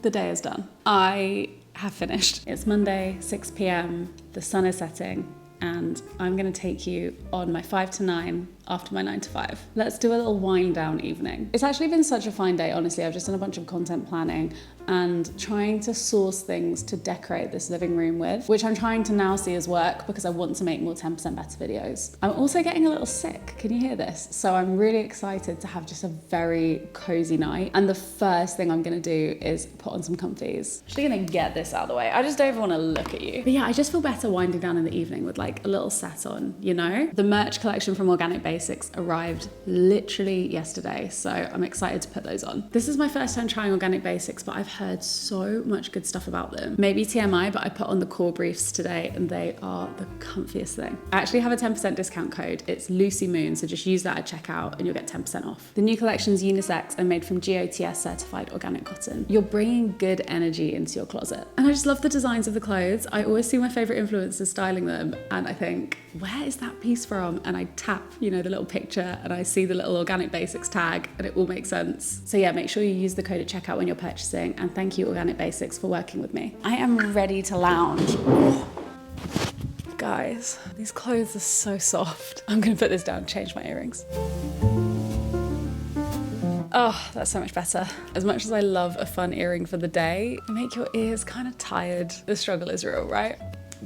The day is done. I have finished. It's Monday, 6 p.m. The sun is setting, and I'm gonna take you on my 5 to 9 after my 9 to 5. Let's do a little wind down evening. It's actually been such a fine day, honestly. I've just done a bunch of content planning and trying to source things to decorate this living room with, which I'm trying to now see as work because I want to make more 10% better videos. I'm also getting a little sick. Can you hear this? So I'm really excited to have just a very cozy night. And the first thing I'm gonna do is put on some comfies. Actually gonna get this out of the way. I just don't even wanna look at you. But yeah, I just feel better winding down in the evening with like a little set on, you know? The merch collection from Organic Basics arrived literally yesterday, so I'm excited to put those on. This is my first time trying Organic Basics, but I've heard so much good stuff about them. Maybe TMI, but I put on the core briefs today and they are the comfiest thing. I actually have a 10% discount code. It's Lucy Moon, so just use that at checkout and you'll get 10% off. The new collection's unisex and made from GOTS certified organic cotton. You're bringing good energy into your closet. And I just love the designs of the clothes. I always see my favorite influencers styling them and I think, where is that piece from? And I tap, you know, the little picture and I see the little Organic Basics tag and it all makes sense. So yeah, make sure you use the code at checkout when you're purchasing, and thank you Organic Basics for working with me. I am ready to lounge. Oh. Guys, these clothes are so soft. I'm gonna put this down and change my earrings. Oh, that's so much better. As much as I love a fun earring for the day, they make your ears kind of tired. The struggle is real, right?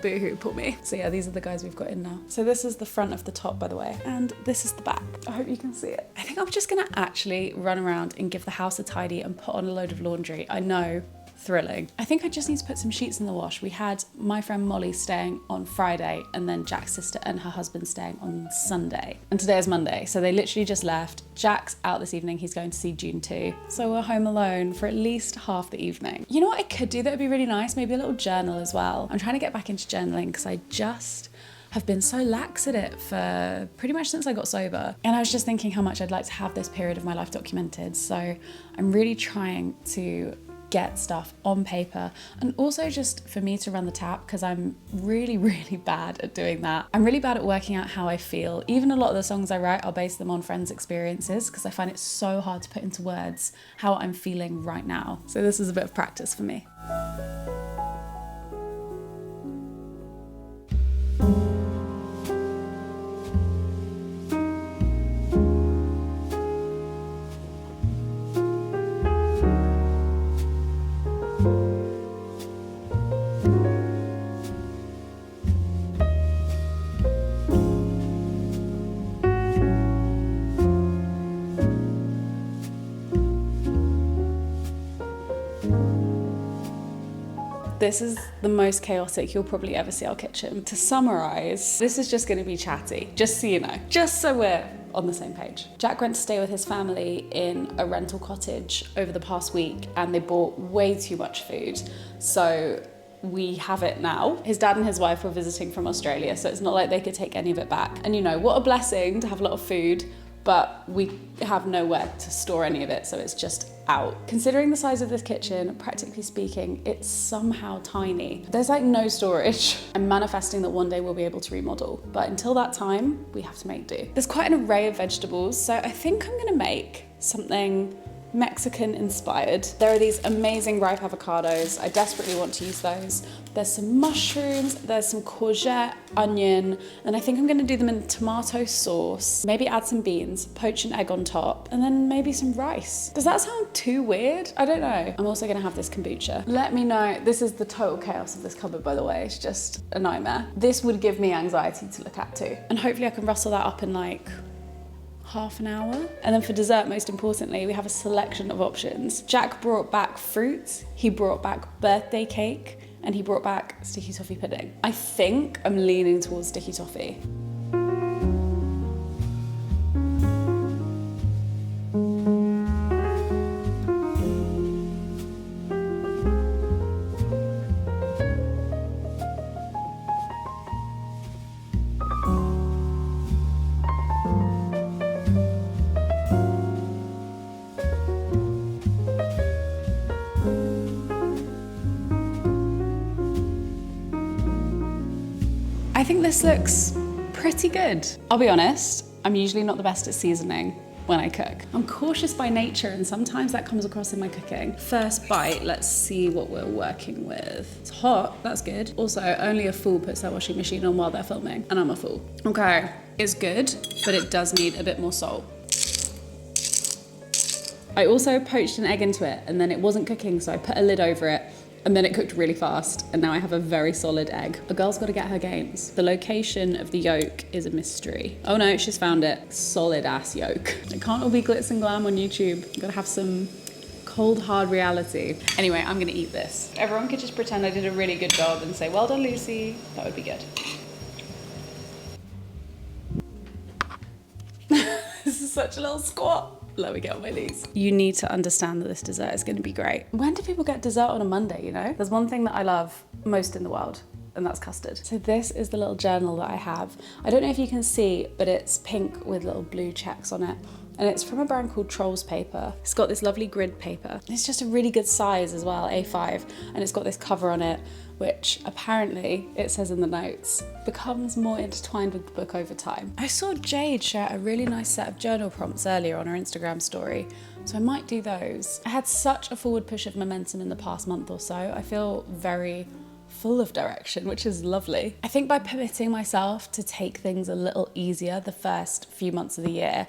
Boo-hoo, poor me. So yeah, these are the guys we've got in now. So this is the front of the top, by the way, and this is the back. I hope you can see it. I think I'm just gonna actually run around and give the house a tidy and put on a load of laundry. I know, thrilling. I think I just need to put some sheets in the wash. We had my friend Molly staying on Friday and then Jack's sister and her husband staying on Sunday. And today is Monday, so they literally just left. Jack's out this evening, he's going to see June too. So we're home alone for at least half the evening. You know what I could do that would be really nice? Maybe a little journal as well. I'm trying to get back into journaling because I just have been so lax at it for pretty much since I got sober. And I was just thinking how much I'd like to have this period of my life documented. So I'm really trying to get stuff on paper, and also just for me to run the tap, because I'm really bad at doing that. I'm really bad at working out how I feel. Even a lot of the songs I write, I'll base them on friends' experiences because I find it so hard to put into words how I'm feeling right now. So this is a bit of practice for me. This is the most chaotic you'll probably ever see our kitchen. To summarize, this is just gonna be chatty, just so you know, just so we're on the same page. Jack went to stay with his family in a rental cottage over the past week and they bought way too much food. So we have it now. His dad and his wife were visiting from Australia, so it's not like they could take any of it back. And you know, what a blessing to have a lot of food, but we have nowhere to store any of it, so it's just out. Considering the size of this kitchen, practically speaking, it's somehow tiny. There's like no storage. I'm manifesting that one day we'll be able to remodel, but until that time, we have to make do. There's quite an array of vegetables, so I think I'm gonna make something Mexican inspired. There are these amazing ripe avocados. I desperately want to use those. There's some mushrooms, there's some courgette, onion, and I think I'm gonna do them in tomato sauce, maybe add some beans, poach an egg on top, and then maybe some rice. Does that sound too weird? I don't know. I'm also gonna have this kombucha. Let me know. This is the total chaos of this cupboard, by the way. It's just a nightmare. This would give me anxiety to look at too. And hopefully I can rustle that up in like half an hour. And then for dessert, most importantly, we have a selection of options. Jack brought back fruit, he brought back birthday cake, and he brought back sticky toffee pudding. I think I'm leaning towards sticky toffee. I think this looks pretty good. I'll be honest, I'm usually not the best at seasoning, when I cook. I'm cautious by nature, and sometimes that comes across in my cooking. First bite, let's see what we're working with. It's hot, that's good. Also, only a fool puts their washing machine on while they're filming, and I'm a fool. Okay, it's good, but it does need a bit more salt. I also poached an egg into it, and then it wasn't cooking, so I put a lid over it, and then it cooked really fast, and now I have a very solid egg. A girl's got to get her gains. The location of the yolk is a mystery. Oh no, she's found it. Solid ass yolk. It can't all be glitz and glam on YouTube. You've got to have some cold, hard reality. Anyway, I'm gonna eat this. If everyone could just pretend I did a really good job and say, well done, Lucy. That would be good. This is such a little squat. Let me get on my knees. You need to understand that this dessert is going to be great. When do people get dessert on a Monday, you know? There's one thing that I love most in the world, and that's custard. So this is the little journal that I have. I don't know if you can see, but it's pink with little blue checks on it. And it's from a brand called Trolls Paper. It's got this lovely grid paper. It's just a really good size as well, A5. And it's got this cover on it, which apparently, it says in the notes, becomes more intertwined with the book over time. I saw Jade share a really nice set of journal prompts earlier on her Instagram story, so I might do those. I had such a forward push of momentum in the past month or so. I feel very full of direction, which is lovely. I think by permitting myself to take things a little easier the first few months of the year,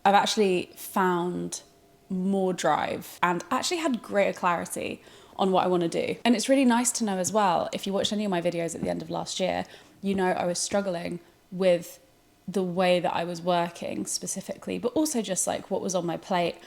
I've actually found more drive and actually had greater clarity on what I want to do. And it's really nice to know as well, if you watched any of my videos at the end of last year, you know I was struggling with the way that I was working specifically, but also just like what was on my plate.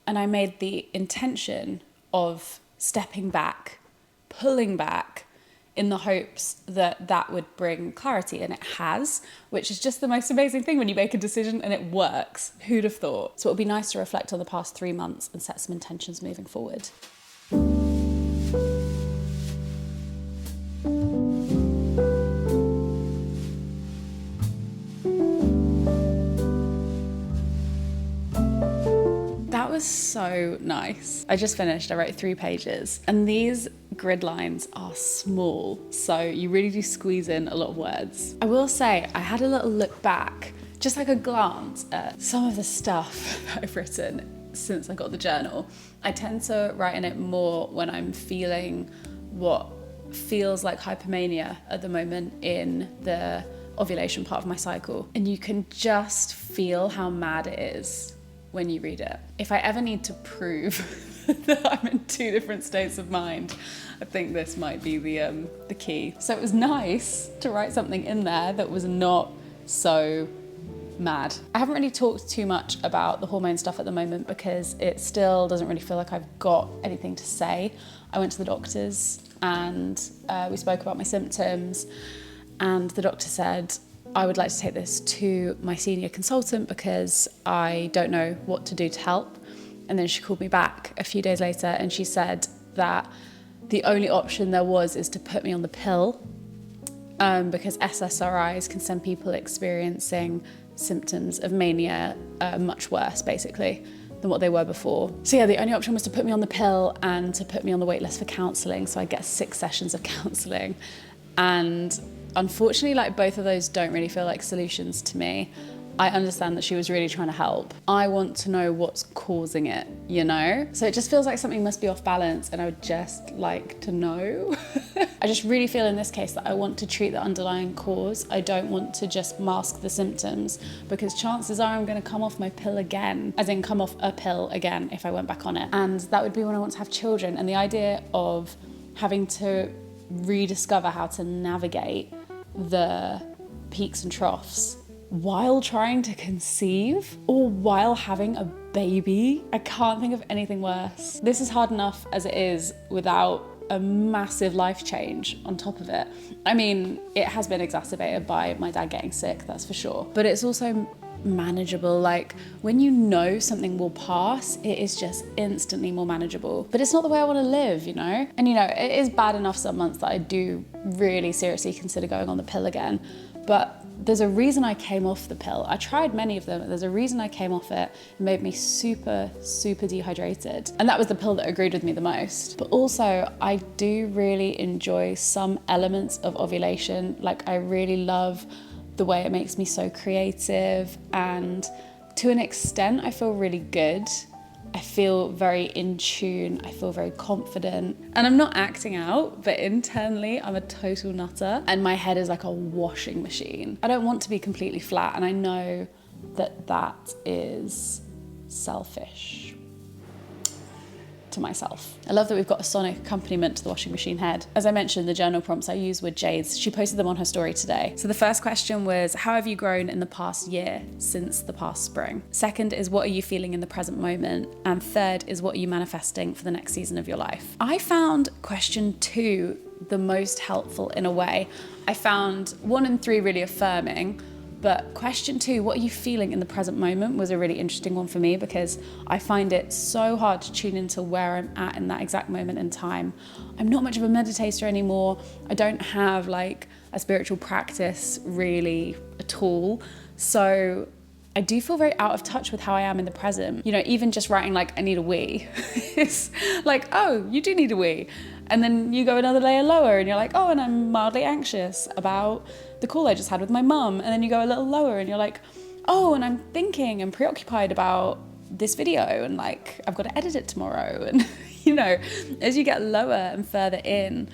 And I made the intention of stepping back, pulling back, in the hopes that that would bring clarity, and it has, which is just the most amazing thing when you make a decision and it works. Who'd have thought? So it would be nice to reflect on the past 3 months and set some intentions moving forward. That was so nice. I just finished, I wrote 3 pages, and these grid lines are small, so you really do squeeze in a lot of words. I will say, I had a little look back, just like a glance at some of the stuff that I've written since I got the journal. I tend to write in it more when I'm feeling what feels like hypomania at the moment in the ovulation part of my cycle. And you can just feel how mad it is when you read it. If I ever need to prove that I'm in 2 different states of mind, I think this might be the key. So it was nice to write something in there that was not so mad. I haven't really talked too much about the hormone stuff at the moment because it still doesn't really feel like I've got anything to say. I went to the doctors and we spoke about my symptoms, and the doctor said, I would like to take this to my senior consultant because I don't know what to do to help. And then she called me back a few days later and she said that the only option there was is to put me on the pill because SSRIs can send people experiencing symptoms of mania much worse, basically, than what they were before. So yeah, the only option was to put me on the pill and to put me on the wait list for counselling. So I get 6 sessions of counselling. And unfortunately, like, both of those don't really feel like solutions to me. I understand that she was really trying to help. I want to know what's causing it, you know? So it just feels like something must be off balance and I would just like to know. I just really feel in this case that I want to treat the underlying cause. I don't want to just mask the symptoms because chances are I'm gonna come off my pill again, as in come off a pill again if I went back on it. And that would be when I want to have children. And the idea of having to rediscover how to navigate the peaks and troughs while trying to conceive or while having a baby. I can't think of anything worse. This is hard enough as it is without a massive life change on top of it. I mean, it has been exacerbated by my dad getting sick, that's for sure. But it's also manageable. Like, when you know something will pass, it is just instantly more manageable. But it's not the way I want to live, you know? And you know, it is bad enough some months that I do really seriously consider going on the pill again. But there's a reason I came off the pill. I tried many of them. There's a reason I came off it. It made me super, super dehydrated. And that was the pill that agreed with me the most. But also, I do really enjoy some elements of ovulation. Like, I really love the way it makes me so creative and to an extent, I feel really good. I feel very in tune, I feel very confident. And I'm not acting out, but internally I'm a total nutter and my head is like a washing machine. I don't want to be completely flat, and I know that that is selfish to myself. I love that we've got a sonic accompaniment to the washing machine head. As I mentioned, the journal prompts I use were Jade's. She posted them on her story today. So the first question was, how have you grown in the past year since the past spring? Second is, what are you feeling in the present moment? And third is, what are you manifesting for the next season of your life? I found question 2 the most helpful in a way. I found 1 and 3 really affirming, but question 2, what are you feeling in the present moment, was a really interesting one for me, because I find it so hard to tune into where I'm at in that exact moment in time. I'm not much of a meditator anymore. I don't have like a spiritual practice really at all. So I do feel very out of touch with how I am in the present. You know, even just writing like, I need a wee. It's like, oh, you do need a wee. And then you go another layer lower and you're like, oh, and I'm mildly anxious about the call I just had with my mum. And then you go a little lower and you're like, oh, and I'm thinking and preoccupied about this video and like, I've got to edit it tomorrow. And, you know, as you get lower and further in,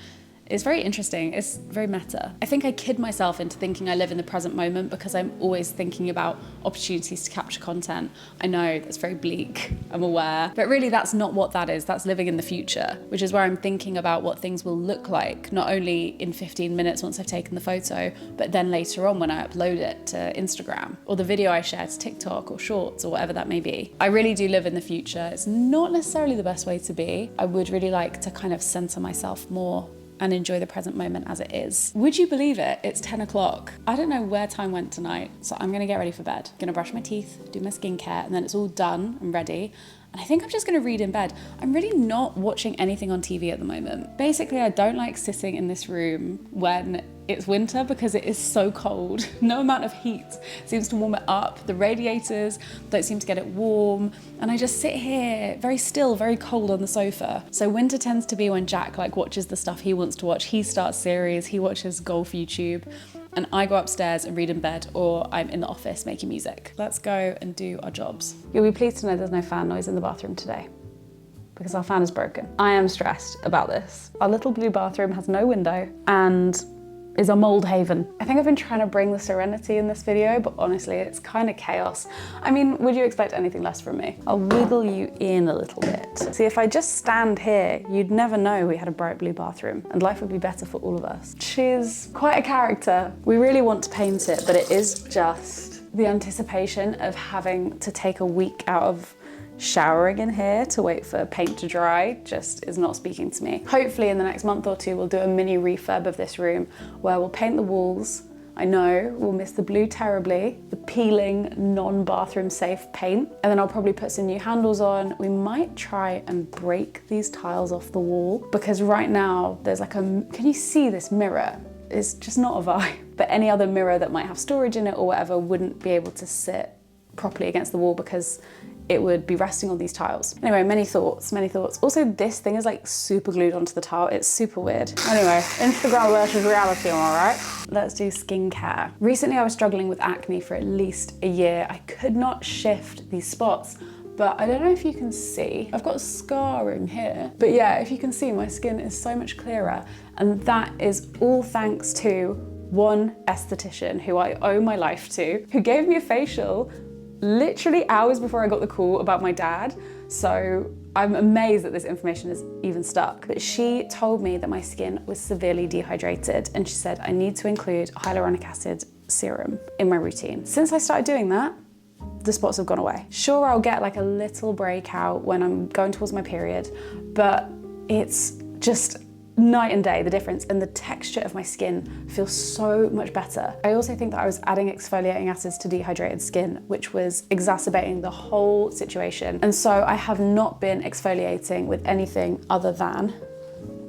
it's very interesting. It's very meta. I think I kid myself into thinking I live in the present moment because I'm always thinking about opportunities to capture content. I know that's very bleak, I'm aware, but really that's not what that is. That's living in the future, which is where I'm thinking about what things will look like, not only in 15 minutes once I've taken the photo, but then later on when I upload it to Instagram or the video I share to TikTok or Shorts or whatever that may be. I really do live in the future. It's not necessarily the best way to be. I would really like to kind of center myself more and enjoy the present moment as it is. Would you believe it? It's 10 o'clock. I don't know where time went tonight, so I'm gonna get ready for bed. I'm gonna brush my teeth, do my skincare, and then it's all done and ready. And I think I'm just gonna read in bed. I'm really not watching anything on TV at the moment. Basically, I don't like sitting in this room when it's winter because it is so cold. No amount of heat seems to warm it up. The radiators don't seem to get it warm. And I just sit here very still, very cold on the sofa. So winter tends to be when Jack like watches the stuff he wants to watch. He starts series, he watches golf YouTube, and I go upstairs and read in bed, or I'm in the office making music. Let's go and do our jobs. You'll be pleased to know there's no fan noise in the bathroom today because our fan is broken. I am stressed about this. Our little blue bathroom has no window and is a mold haven. I think I've been trying to bring the serenity in this video, but honestly, it's kind of chaos. I mean, would you expect anything less from me? I'll wiggle you in a little bit. See, if I just stand here, you'd never know we had a bright blue bathroom and life would be better for all of us. She's quite a character. We really want to paint it, but it is just the anticipation of having to take a week out of showering in here to wait for paint to dry just is not speaking to me. Hopefully in the next month or two, we'll do a mini refurb of this room where we'll paint the walls. I know we'll miss the blue terribly, the peeling, non-bathroom safe paint. And then I'll probably put some new handles on. We might try and break these tiles off the wall because right now there's like can you see this mirror? It's just not a vibe. But any other mirror that might have storage in it or whatever wouldn't be able to sit properly against the wall because it would be resting on these tiles. Anyway, many thoughts, many thoughts. Also, this thing is like super glued onto the tile. It's super weird. Anyway, Instagram versus reality, all right? Let's do skincare. Recently, I was struggling with acne for at least a year. I could not shift these spots, but I don't know if you can see. I've got scarring here. But yeah, if you can see, my skin is so much clearer. And that is all thanks to one esthetician who I owe my life to, who gave me a facial literally hours before I got the call about my dad. So I'm amazed that this information is even stuck. But she told me that my skin was severely dehydrated and she said I need to include hyaluronic acid serum in my routine. Since I started doing that, the spots have gone away. Sure, I'll get like a little breakout when I'm going towards my period, but it's just night and day, the difference, and the texture of my skin feels so much better. I also think that I was adding exfoliating acids to dehydrated skin, which was exacerbating the whole situation. And so I have not been exfoliating with anything other than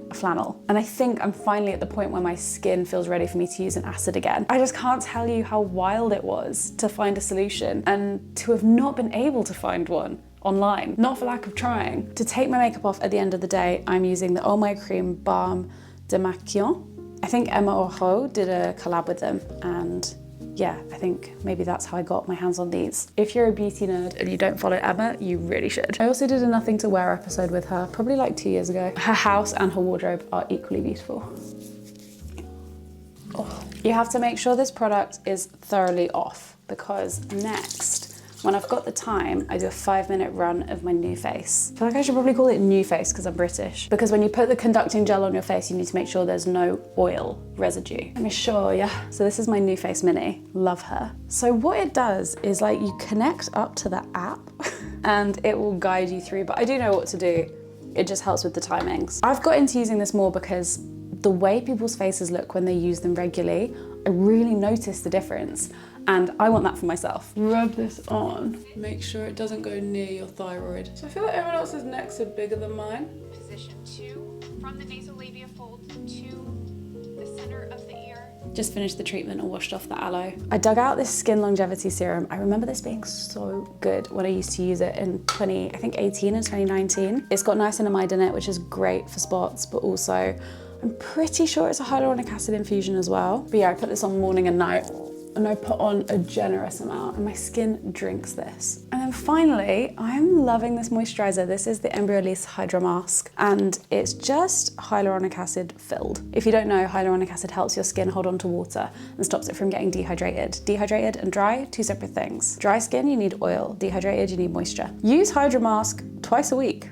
a flannel. And I think I'm finally at the point where my skin feels ready for me to use an acid again. I just can't tell you how wild it was to find a solution and to have not been able to find one online, not for lack of trying. To take my makeup off at the end of the day, I'm using the Oh My Cream Balm de Maquillon. I think Emma Ojo did a collab with them, and yeah, I think maybe that's how I got my hands on these. If you're a beauty nerd and you don't follow Emma, you really should. I also did a nothing to wear episode with her, probably like 2 years ago. Her house and her wardrobe are equally beautiful. Oh. You have to make sure this product is thoroughly off, because next, when I've got the time, I do a 5-minute run of my new face. I feel like I should probably call it new face because I'm British. Because when you put the conducting gel on your face, you need to make sure there's no oil residue. Let me show you. So this is my new face mini. Love her. So what it does is like you connect up to the app and it will guide you through, but I do know what to do. It just helps with the timings. I've got into using this more because the way people's faces look when they use them regularly, I really notice the difference. And I want that for myself. Rub this on. Make sure it doesn't go near your thyroid. So I feel like everyone else's necks are bigger than mine. Position 2, from the nasolabial fold to the center of the ear. Just finished the treatment and washed off the aloe. I dug out this skin longevity serum. I remember this being so good when I used to use it in 18 and 2019. It's got niacinamide in it, which is great for spots, but also I'm pretty sure it's a hyaluronic acid infusion as well. But yeah, I put this on morning and night. And I put on a generous amount and my skin drinks this. And then finally, I'm loving this moisturizer. This is the Embryolisse Hydra Mask and it's just hyaluronic acid filled. If you don't know, hyaluronic acid helps your skin hold on to water and stops it from getting dehydrated. Dehydrated and dry, 2 separate things. Dry skin, you need oil. Dehydrated, you need moisture. Use Hydra Mask twice a week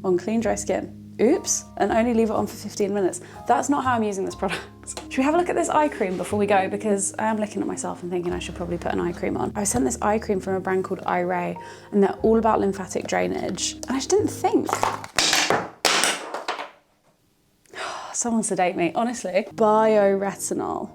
on clean, dry skin. Oops, and only leave it on for 15 minutes. That's not how I'm using this product. Should we have a look at this eye cream before we go? Because I am looking at myself and thinking I should probably put an eye cream on. I was sent this eye cream from a brand called Ray, and they're all about lymphatic drainage. And I just didn't think. Someone sedate me, honestly. Bioretinol.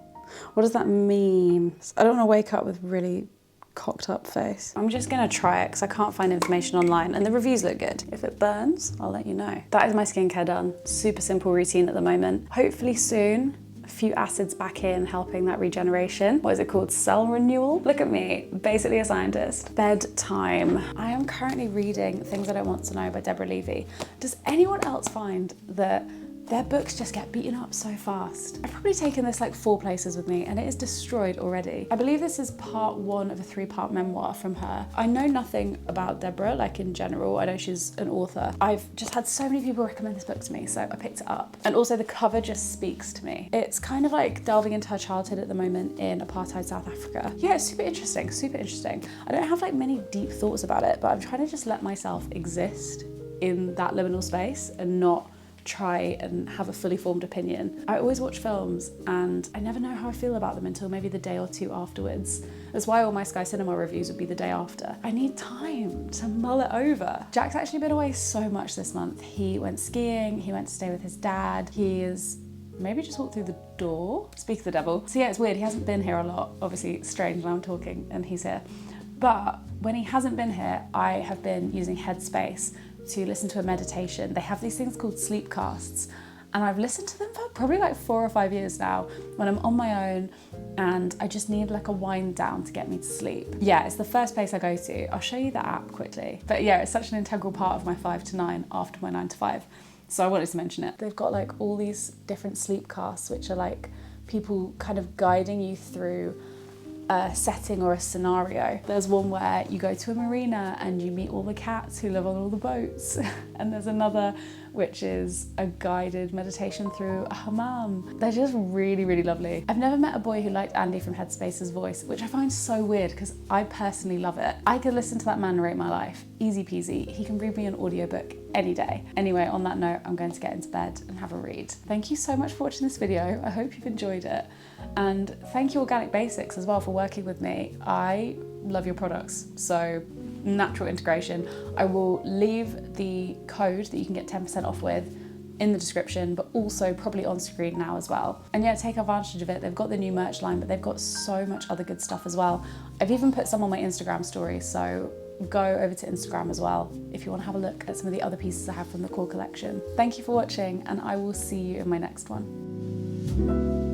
What does that mean? I don't want to wake up with really cocked up face. I'm just gonna try it because I can't find information online and the reviews look good. If it burns, I'll let you know. That is my skincare done. Super simple routine at the moment. Hopefully soon, a few acids back in, helping that regeneration. What is it called? Cell renewal? Look at me, basically a scientist. Bedtime. I am currently reading Things I Don't Want to Know by Deborah Levy. Does anyone else find that their books just get beaten up so fast? I've probably taken this like 4 places with me and it is destroyed already. I believe this is part 1 of a 3-part memoir from her. I know nothing about Deborah, like in general. I know she's an author. I've just had so many people recommend this book to me, so I picked it up. And also the cover just speaks to me. It's kind of like delving into her childhood at the moment in apartheid South Africa. Yeah, it's super interesting, super interesting. I don't have like many deep thoughts about it, but I'm trying to just let myself exist in that liminal space and not try and have a fully formed opinion. I always watch films and I never know how I feel about them until maybe the day or 2 afterwards. That's why all my Sky Cinema reviews would be the day after. I need time to mull it over. Jack's actually been away so much this month. He went skiing, he went to stay with his dad. He is maybe just walked through the door. Speak of the devil. So yeah, it's weird. He hasn't been here a lot. Obviously it's strange now I'm talking and he's here. But when he hasn't been here, I have been using Headspace to listen to a meditation. They have these things called sleep casts and I've listened to them for probably like 4 or 5 years now when I'm on my own and I just need like a wind down to get me to sleep. Yeah, it's the first place I go to. I'll show you the app quickly. But yeah, it's such an integral part of my 5 to 9 after my 9 to 5. So I wanted to mention it. They've got like all these different sleep casts which are like people kind of guiding you through a setting or a scenario. There's one where you go to a marina and you meet all the cats who live on all the boats. And there's another which is a guided meditation through a hammam. They're just really, really lovely. I've never met a boy who liked Andy from Headspace's voice, which I find so weird because I personally love it. I could listen to that man narrate my life, easy peasy. He can read me an audiobook any day. Anyway, on that note, I'm going to get into bed and have a read. Thank you so much for watching this video. I hope you've enjoyed it. And thank you Organic Basics as well for working with me. I love your products, so natural integration. I will leave the code that you can get 10% off with in the description, but also probably on screen now as well. And yeah, take advantage of it. They've got the new merch line, but they've got so much other good stuff as well. I've even put some on my Instagram story, so go over to Instagram as well if you want to have a look at some of the other pieces I have from the core collection. Thank you for watching, and I will see you in my next one.